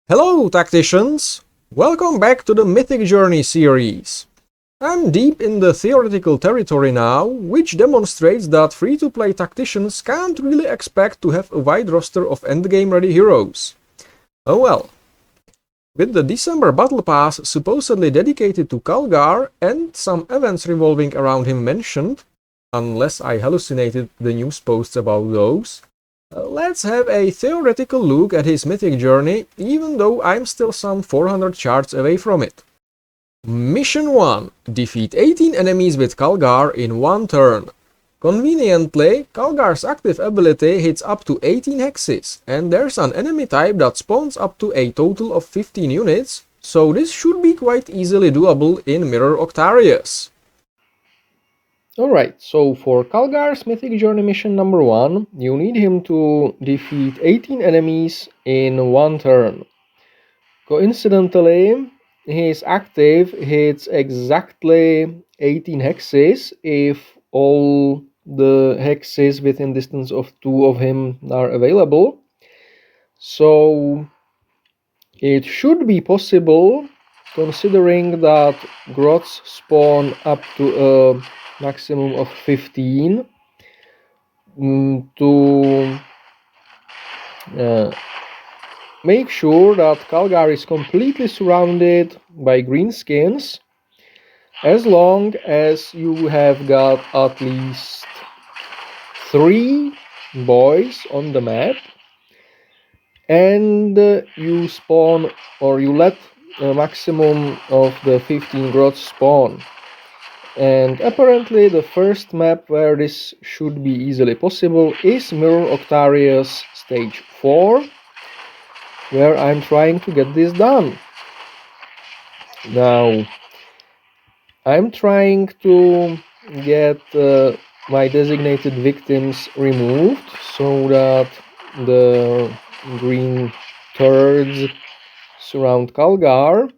Hello, tacticians! Welcome back to the Mythic Journey series. I'm deep in the theoretical territory now, which demonstrates that free-to-play tacticians can't really expect to have a wide roster of endgame-ready heroes. Oh well. With the December Battlepass supposedly dedicated to Calgar and some events revolving around him mentioned, unless I hallucinated the news posts about those, let's have a theoretical look at his mythic journey, even though I'm still some 400 charts away from it. Mission 1. Defeat 18 enemies with Calgar in one turn. Conveniently, Calgar's active ability hits up to 18 hexes, and there's an enemy type that spawns up to a total of 15 units, so this should be quite easily doable in Mirror Octarius. Alright, so for Calgar's Mythic Journey mission number 1, you need him to defeat 18 enemies in one turn. Coincidentally, his active hits exactly 18 hexes if all the hexes within distance of 2 of him are available. So it should be possible, considering that grots spawn up to a maximum of 15, to make sure that Calgar is completely surrounded by greenskins, as long as you have got at least 3 boys on the map and you spawn, or you let a maximum of the 15 grots spawn. And apparently the first map where this should be easily possible is Mirror Octarius Stage 4, where I'm trying to get this done. Now, I'm trying to get my designated victims removed so that the green turds surround Calgar,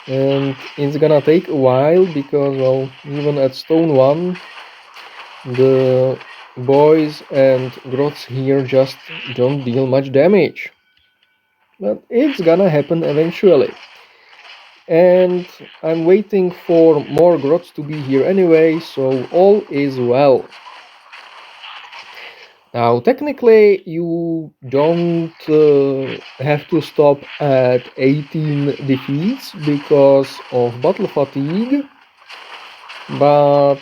and it's gonna take a while because, well, even at Stone 1 the boys and grots here just don't deal much damage, but it's gonna happen eventually. And I'm waiting for more grots to be here anyway, so all is well. Now, technically, you don't have to stop at 18 defeats because of battle fatigue, but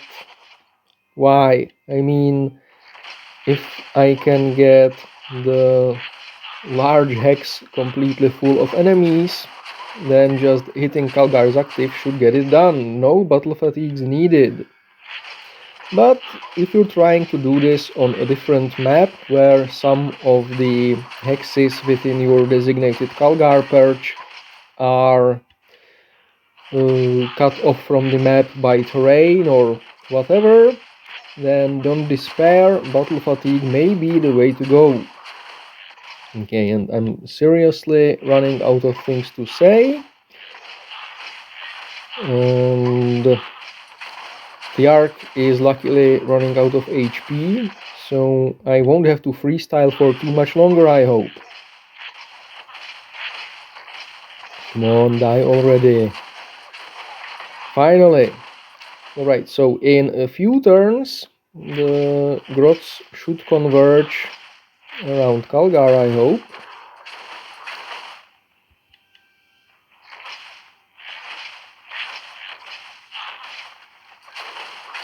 why? I mean, if I can get the large hex completely full of enemies, then just hitting Calgar's active should get it done. No battle fatigues needed. But if you're trying to do this on a different map, where some of the hexes within your designated Calgar perch are cut off from the map by terrain or whatever, then don't despair, battle fatigue may be the way to go. Okay, and I'm seriously running out of things to say. And the arc is luckily running out of HP, so I won't have to freestyle for too much longer, I hope. Come on, die already. Finally. Alright, so in a few turns the grots should converge around Calgar, I hope.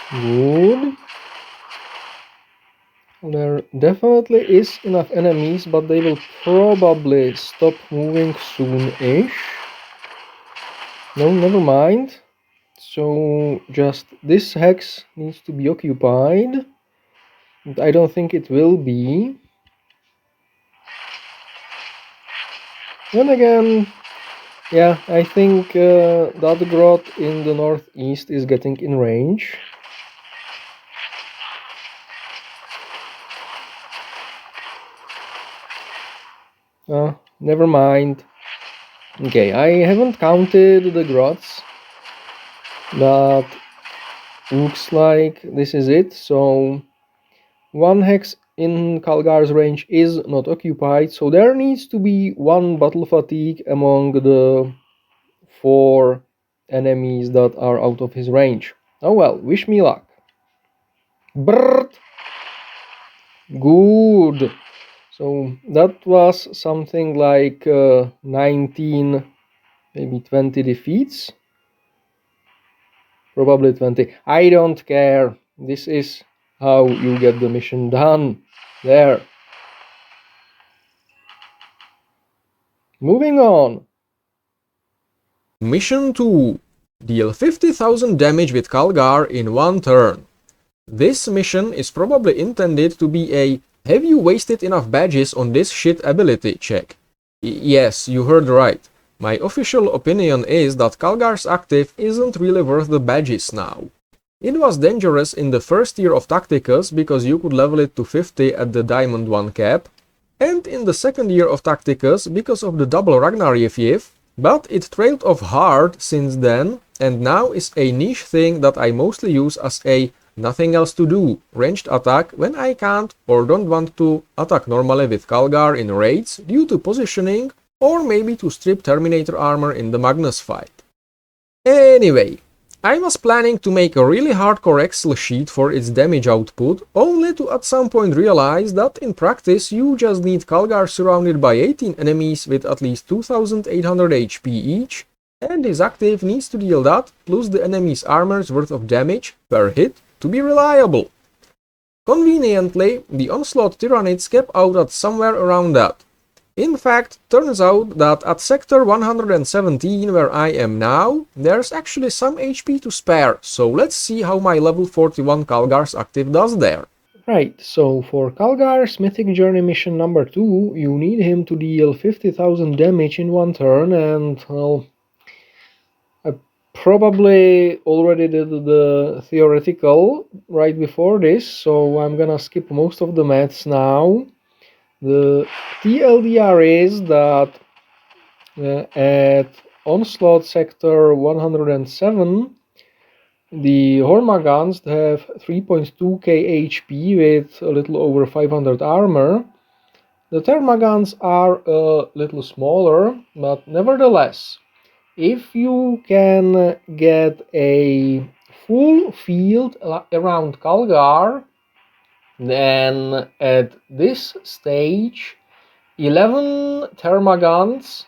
Good. There definitely is enough enemies, but they will probably stop moving soon-ish. No, never mind. So just this hex needs to be occupied. And I don't think it will be. Then again, yeah, I think that grot in the northeast is getting in range. Never mind. Okay, I haven't counted the grots, but looks like this is it. So one hex in Calgar's range is not occupied, so there needs to be one battle fatigue among the 4 enemies that are out of his range. Oh well, wish me luck. Brrrt. Good. So that was something like 19, maybe 20 defeats. Probably 20. I don't care. This is how you get the mission done. There. Moving on. Mission 2. Deal 50,000 damage with Calgar in one turn. This mission is probably intended to be a "have you wasted enough badges on this shit ability" check. Yes, you heard right. My official opinion is that Calgar's active isn't really worth the badges now. It was dangerous in the first year of Tacticus because you could level it to 50 at the Diamond 1 cap, and in the second year of Tacticus because of the double Ragnar Yiv, but it trailed off hard since then, and now is a niche thing that I mostly use as a nothing else to do ranged attack when I can't or don't want to attack normally with Calgar in raids due to positioning, or maybe to strip Terminator armor in the Magnus fight. Anyway, I was planning to make a really hardcore Excel sheet for its damage output, only to at some point realize that in practice you just need Calgar surrounded by 18 enemies with at least 2800 HP each, and his active needs to deal that plus the enemy's armor's worth of damage per hit to be reliable. Conveniently, the Onslaught Tyrannids cap out at somewhere around that. In fact, turns out that at sector 117, where I am now, there's actually some HP to spare, so let's see how my level 41 Calgar's active does there. Right, so for Calgar's Mythic Journey mission number 2, you need him to deal 50,000 damage in one turn, and, well, I probably already did the theoretical right before this, so I'm gonna skip most of the maths now. The TLDR is that at Onslaught Sector 107, the Hormagaunts have 3.2k HP with a little over 500 armor. The Thermagaunts are a little smaller, but nevertheless, if you can get a full field around Calgar, then at this stage 11 Thermagaunts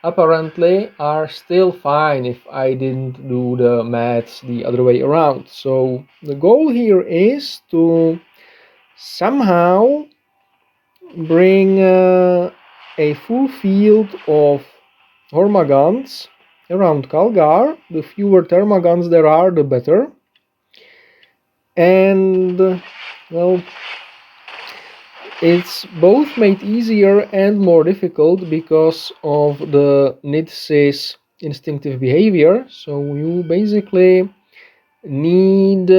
apparently are still fine if I didn't do the maths the other way around. So the goal here is to somehow bring a full field of Hormagaunts around Calgar. The fewer Thermagaunts there are, the better. And, well, it's both made easier and more difficult because of the NIDS's instinctive behavior. So you basically need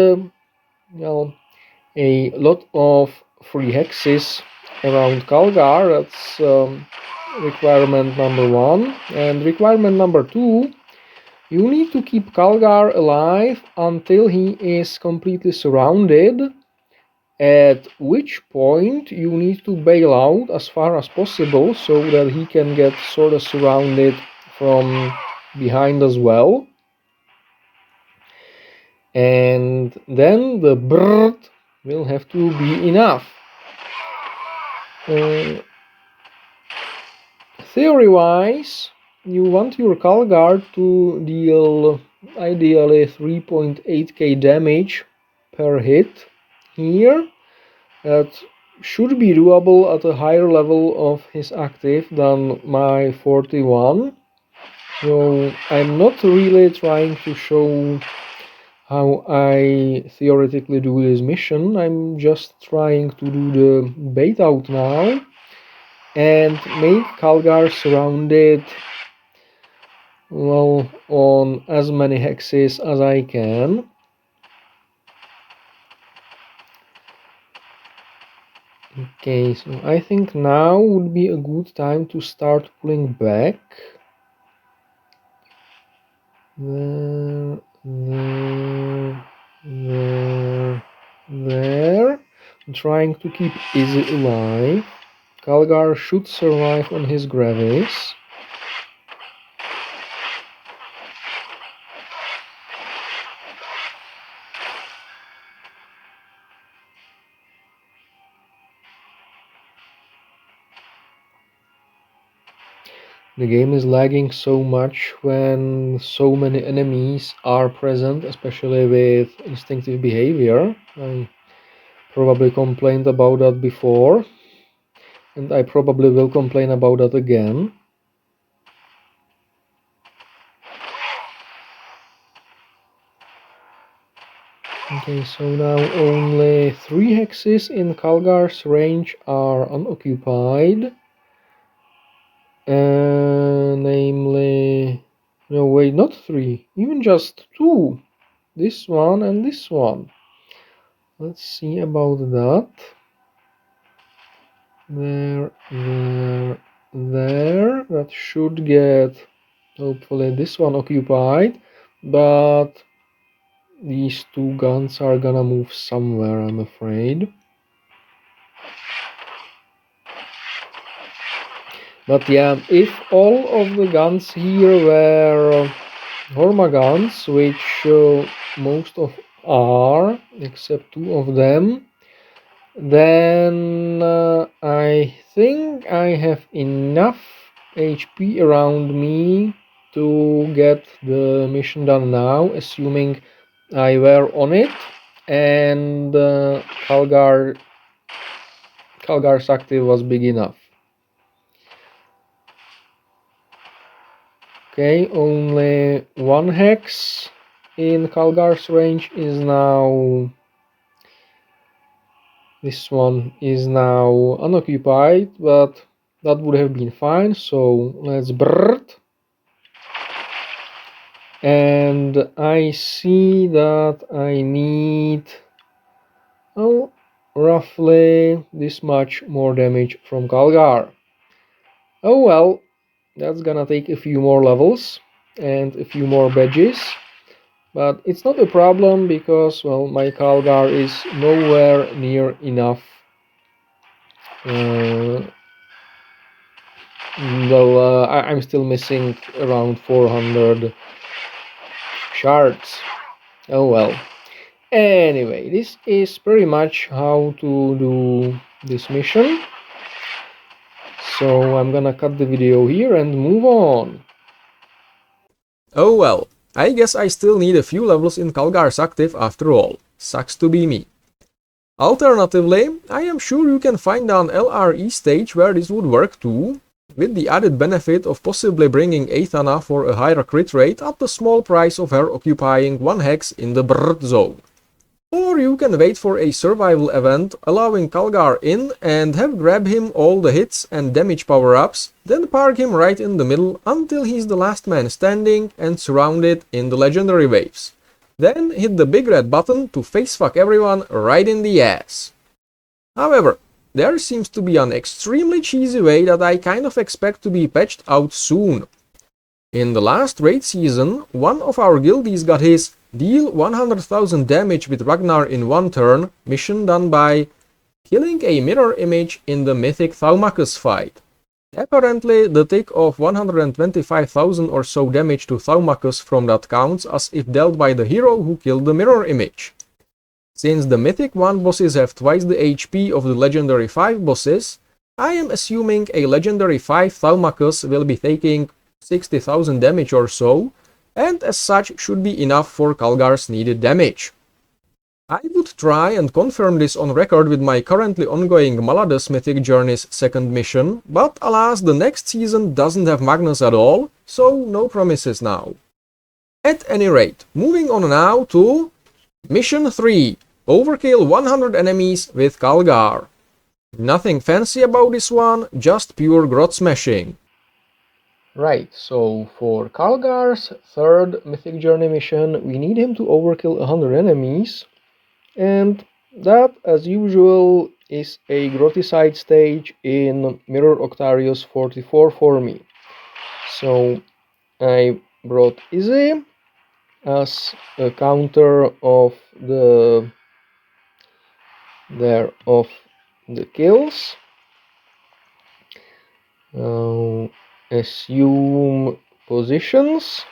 well, a lot of free hexes around Calgar. That's requirement number 1. And requirement number 2, you need to keep Calgar alive until he is completely surrounded, at which point you need to bail out as far as possible so that he can get sort of surrounded from behind as well. And then the brrrt will have to be enough. Theory-wise, you want your Calgar to deal ideally 3.8k damage per hit here. That should be doable at a higher level of his active than my 41. So I'm not really trying to show how I theoretically do this mission. I'm just trying to do the bait out now and make Calgar surrounded, well, on as many hexes as I can. Okay, so I think now would be a good time to start pulling back. There. trying to keep Izzy alive. Calgar should survive on his gravis. The game is lagging so much when so many enemies are present, especially with instinctive behavior. I probably complained about that before, and I probably will complain about that again. Okay, so now only 3 hexes in Calgar's range are unoccupied. Namely... No, wait, not 3, even just 2. This one and this one. Let's see about that. There. That should get, hopefully, this one occupied. But these 2 guns are gonna move somewhere, I'm afraid. But yeah, if all of the guns here were Horma guns, which most of are, except 2 of them, then I think I have enough HP around me to get the mission done now, assuming I were on it and Calgar's active was big enough. Okay, only 1 hex in Calgar's range is now... This one is now unoccupied, but that would have been fine, so let's brrrt. And I see that I need, well, roughly this much more damage from Calgar. Oh well, that's gonna take a few more levels and a few more badges. But it's not a problem because, well, my Calgar is nowhere near enough. I'm still missing around 400 shards. Oh well. Anyway, this is pretty much how to do this mission. So I'm gonna cut the video here and move on. Oh well, I guess I still need a few levels in Calgar's active after all. Sucks to be me. Alternatively, I am sure you can find an LRE stage where this would work too, with the added benefit of possibly bringing Aethana for a higher crit rate at the small price of her occupying 1 hex in the Brrrt zone. Or you can wait for a survival event allowing Calgar in and have grab him all the hits and damage power-ups, then park him right in the middle until he's the last man standing and surrounded in the legendary waves. Then hit the big red button to facefuck everyone right in the ass. However, there seems to be an extremely cheesy way that I kind of expect to be patched out soon. In the last raid season, one of our guildies got his deal 100,000 damage with Ragnar in 1 turn mission done by killing a mirror image in the Mythic Thaumakus fight. Apparently, the tick of 125,000 or so damage to Thaumakus from that counts as if dealt by the hero who killed the mirror image. Since the Mythic 1 bosses have twice the HP of the Legendary 5 bosses, I am assuming a Legendary 5 Thaumakus will be taking 60,000 damage or so, and as such should be enough for Calgar's needed damage. I would try and confirm this on record with my currently ongoing Maladus Mythic Journey's second mission, but alas, the next season doesn't have Magnus at all, so no promises now. At any rate, moving on now to Mission 3, Overkill 100 enemies with Calgar. Nothing fancy about this one, just pure grot smashing. Right, so for Calgar's third Mythic Journey mission, we need him to overkill 100 enemies, and that, as usual, is a Groticide stage in Mirror Octarius 44 for me. So I brought Izzy as a counter of the there of the kills. Assume positions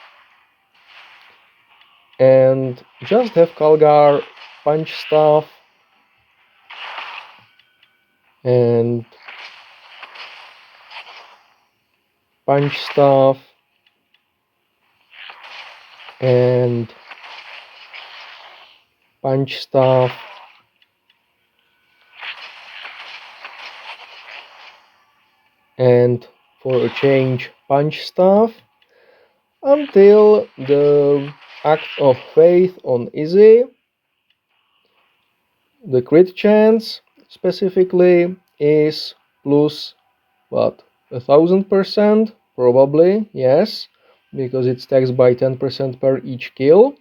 and just have Calgar punch stuff and punch stuff and punch stuff and for a change punch stuff until the Act of Faith on Izzy, the crit chance specifically is plus what, 1000%? Probably, yes, because it stacks by 10% per each kill.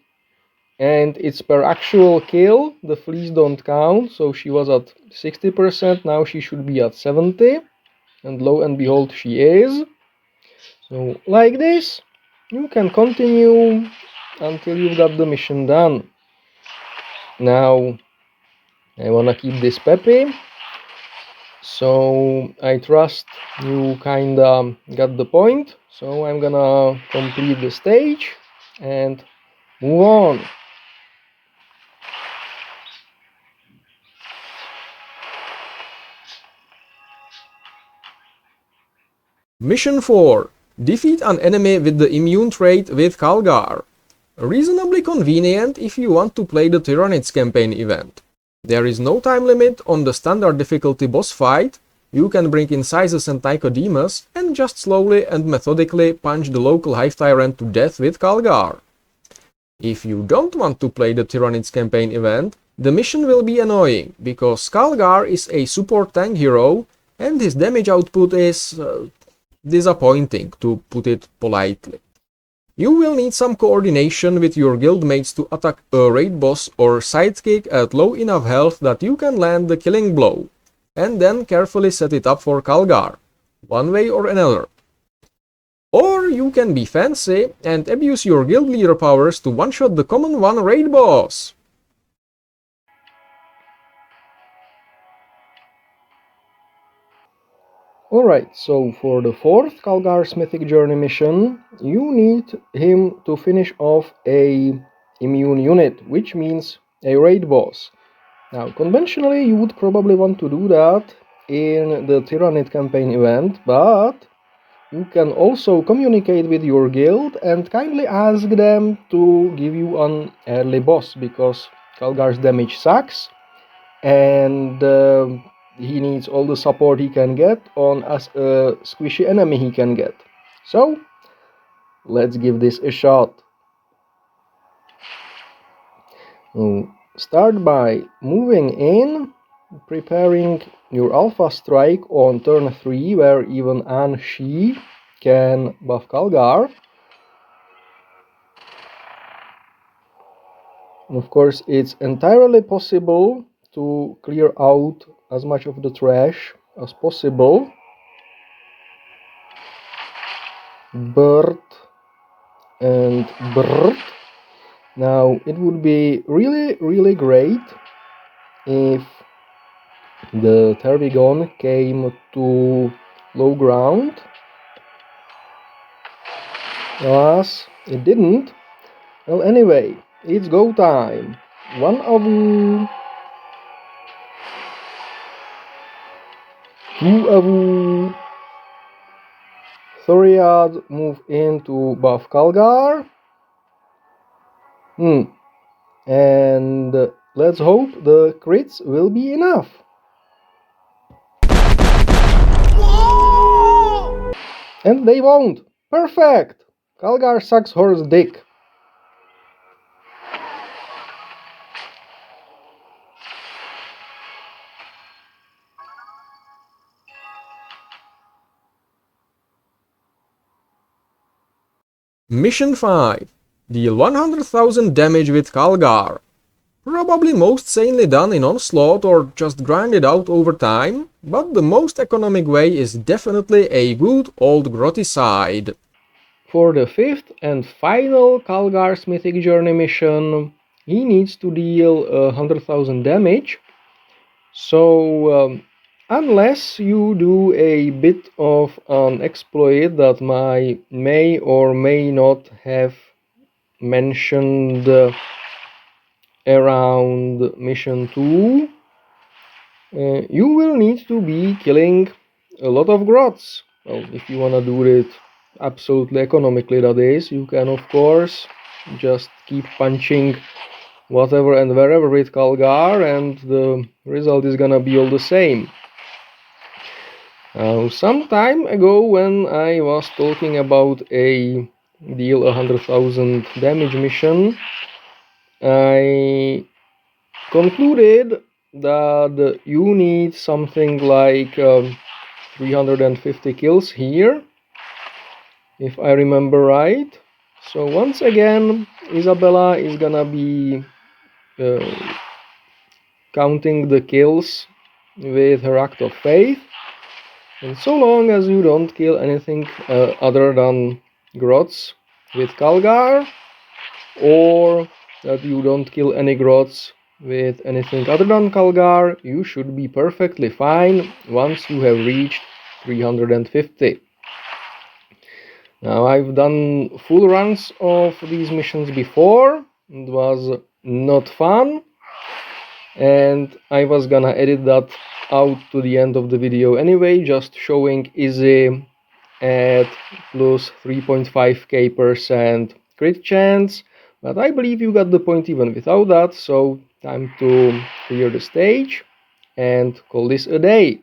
And it's per actual kill, the fleas don't count, so she was at 60%, now she should be at 70%, and lo and behold she is. So like this, you can continue until you've got the mission done. Now, I wanna keep this peppy, so I trust you kinda got the point, so I'm gonna complete the stage and move on. Mission 4. Defeat an enemy with the immune trait with Calgar. Reasonably convenient if you want to play the Tyranids campaign event. There is no time limit on the standard difficulty boss fight, you can bring in Sizes and Nicodemus and just slowly and methodically punch the local Hive Tyrant to death with Calgar. If you don't want to play the Tyranids campaign event, the mission will be annoying, because Calgar is a support tank hero and his damage output is disappointing, to put it politely. You will need some coordination with your guildmates to attack a raid boss or sidekick at low enough health that you can land the killing blow, and then carefully set it up for Calgar, one way or another. Or you can be fancy and abuse your guild leader powers to one-shot the common one raid boss. Alright, so for the fourth Calgar's Mythic Journey mission, you need him to finish off a immune unit, which means a raid boss. Now, conventionally, you would probably want to do that in the Tyrannid campaign event, but you can also communicate with your guild and kindly ask them to give you an early boss, because Calgar's damage sucks, and he needs all the support he can get on as a squishy enemy he can get. So, let's give this a shot. Start by moving in, preparing your Alpha Strike on turn 3, where even An Shi can buff Calgar. Of course, it's entirely possible to clear out as much of the trash as possible. Bird and bird. Now, it would be really great if the Tervigon came to low ground. Alas, it didn't. Well, anyway, it's go time. One avu, two avu. Thoriad move in to buff Calgar. And let's hope the crits will be enough. Whoa! And they won't. Perfect! Calgar sucks horse dick. Mission 5. Deal 100,000 damage with Calgar. Probably most sanely done in Onslaught or just grinded out over time, but the most economic way is definitely a good old Grotticide. For the fifth and final Calgar's Mythic Journey mission, he needs to deal 100,000 damage. So unless you do a bit of an exploit that I may or may not have mentioned around mission 2, you will need to be killing a lot of grots. Well, if you wanna do it absolutely economically, that is, you can of course just keep punching whatever and wherever with Calgar, and the result is gonna be all the same. Some time ago, when I was talking about a deal 100,000 damage mission, I concluded that you need something like 350 kills here, if I remember right. So once again, Isabella is gonna be counting the kills with her act of faith, and so long as you don't kill anything other than grots with Calgar, or that you don't kill any grots with anything other than Calgar, you should be perfectly fine once you have reached 350. Now, I've done full runs of these missions before. It was not fun, and I was gonna edit that out to the end of the video anyway, just showing Izzy at plus 3.5k% crit chance, but I believe you got the point even without that, so time to clear the stage and call this a day.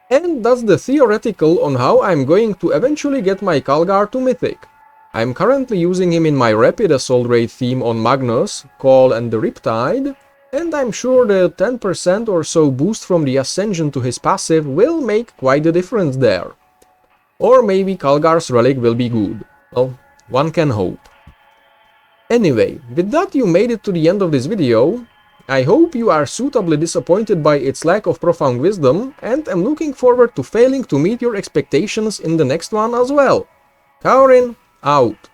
And that's the theoretical on how I'm going to eventually get my Calgar to Mythic. I'm currently using him in my Rapid Assault Raid theme on Magnus, Call and the Riptide, and I'm sure the 10% or so boost from the Ascension to his passive will make quite a difference there. Or maybe Calgar's Relic will be good. Well, one can hope. Anyway, with that you made it to the end of this video. I hope you are suitably disappointed by its lack of profound wisdom, and am looking forward to failing to meet your expectations in the next one as well. Kaurin, out.